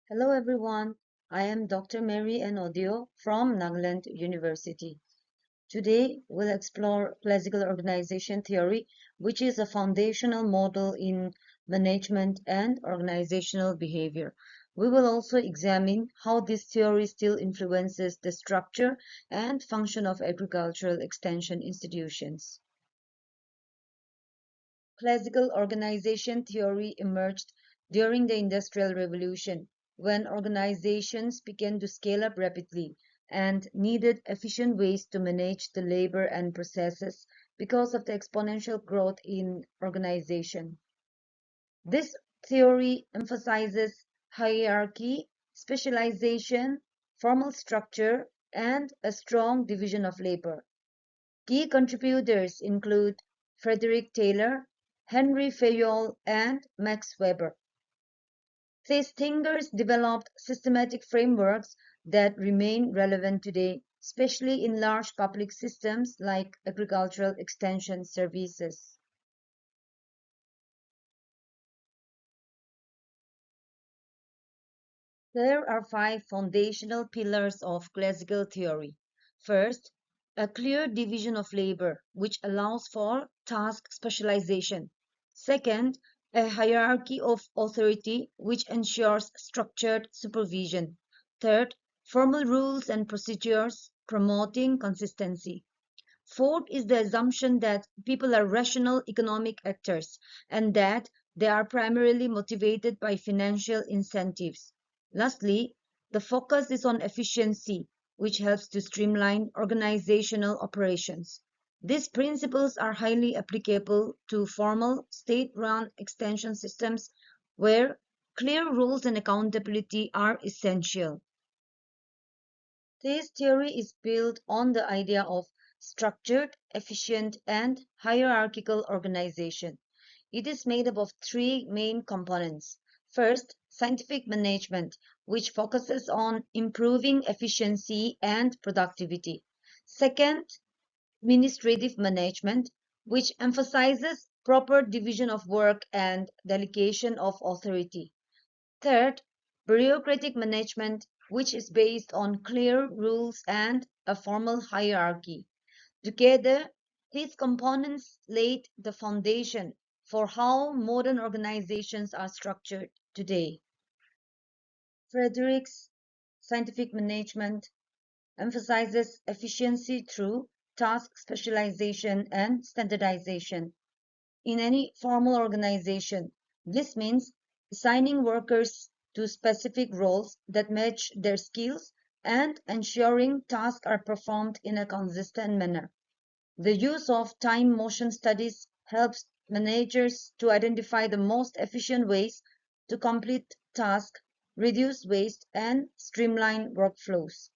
Hello everyone, I am Dr. Mary Audio from Nagaland University. Today we'll explore classical organization theory, which is a foundational model in management and organizational behavior. We will also examine how this theory still influences the structure and function of agricultural extension institutions. Classical organization theory emerged during the Industrial Revolution, when organizations began to scale up rapidly and needed efficient ways to manage the labor and processes because of the exponential growth in organization. This theory emphasizes hierarchy, specialization, formal structure, and a strong division of labor. Key contributors include Frederick Taylor, Henry Fayol, and Max Weber. These thinkers developed systematic frameworks that remain relevant today, especially in large public systems like agricultural extension services. There are five foundational pillars of classical theory. First, a clear division of labor, which allows for task specialization. Second, a hierarchy of authority, which ensures structured supervision. Third, formal rules and procedures promoting consistency. Fourth is the assumption that people are rational economic actors and that they are primarily motivated by financial incentives. Lastly, the focus is on efficiency, which helps to streamline organizational operations. These principles are highly applicable to formal state-run extension systems where clear rules and accountability are essential. This theory is built on the idea of structured, efficient, and hierarchical organization. It is made up of three main components. First, scientific management, which focuses on improving efficiency and productivity. Second, administrative management, which emphasizes proper division of work and delegation of authority. Third, bureaucratic management, which is based on clear rules and a formal hierarchy. Together, these components laid the foundation for how modern organizations are structured today. Frederick's scientific management emphasizes efficiency through task specialization and standardization. In any formal organization, this means assigning workers to specific roles that match their skills and ensuring tasks are performed in a consistent manner. The use of time motion studies helps managers to identify the most efficient ways to complete tasks, reduce waste, and streamline workflows.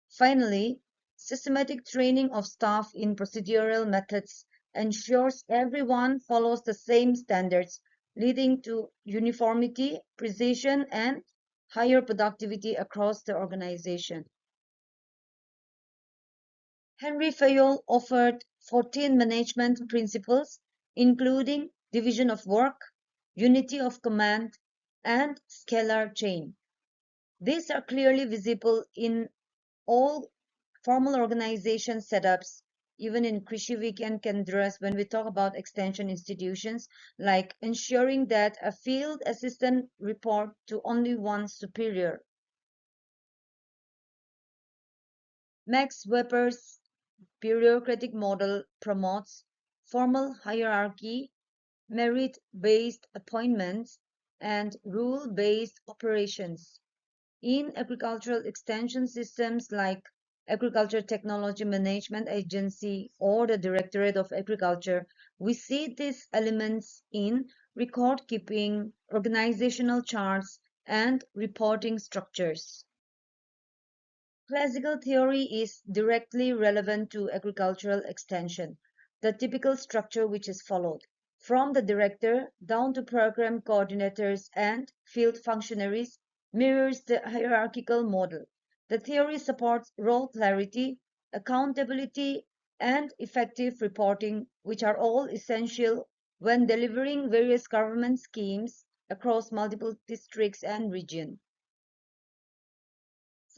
Finally, systematic training of staff in procedural methods ensures everyone follows the same standards, leading to uniformity, precision, and higher productivity across the organization. Henry Fayol offered 14 management principles, including division of work, unity of command, and scalar chain. These are clearly visible in all formal organization setups, even in Krishi Weekend can address when we talk about extension institutions, like ensuring that a field assistant report to only one superior. Max Weber's bureaucratic model promotes formal hierarchy, merit-based appointments, and rule-based operations. In agricultural extension systems like Agriculture Technology Management Agency or the Directorate of Agriculture, we see these elements in record keeping, organizational charts, and reporting structures. Classical theory is directly relevant to agricultural extension. The typical structure which is followed, from the director down to program coordinators and field functionaries, mirrors the hierarchical model. The theory supports role clarity, accountability, and effective reporting, which are all essential when delivering various government schemes across multiple districts and regions.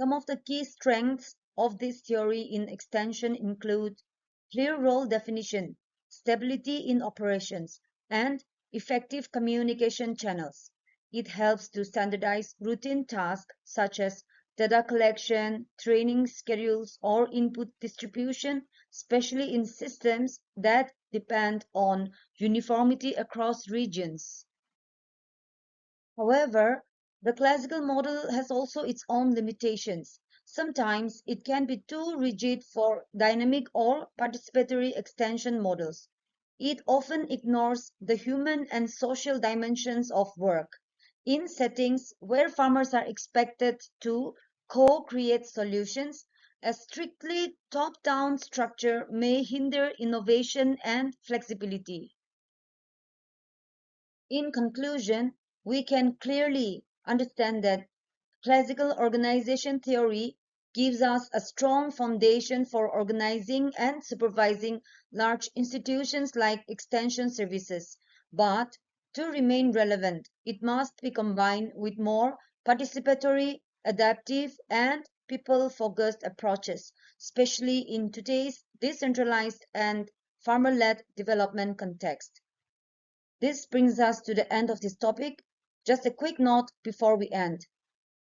Some of the key strengths of this theory in extension include clear role definition, stability in operations, and effective communication channels. It helps to standardize routine tasks such as data collection, training schedules, or input distribution, especially in systems that depend on uniformity across regions. However, the classical model has also its own limitations. Sometimes it can be too rigid for dynamic or participatory extension models. It often ignores the human and social dimensions of work. In settings where farmers are expected to co-create solutions, a strictly top-down structure may hinder innovation and flexibility. In conclusion, we can clearly understand that classical organization theory gives us a strong foundation for organizing and supervising large institutions like extension services. But to remain relevant, it must be combined with more participatory, adaptive, and people focused approaches, especially in today's decentralized and farmer led development context. This brings us to the end of this topic. Just a quick note before we end.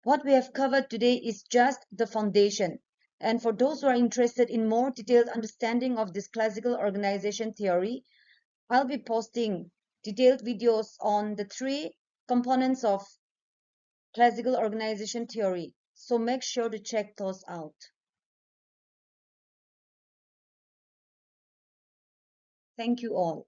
What we have covered today is just the foundation. And for those who are interested in more detailed understanding of this classical organization theory, I'll be posting detailed videos on the three components of classical organization theory. So make sure to check those out. Thank you all.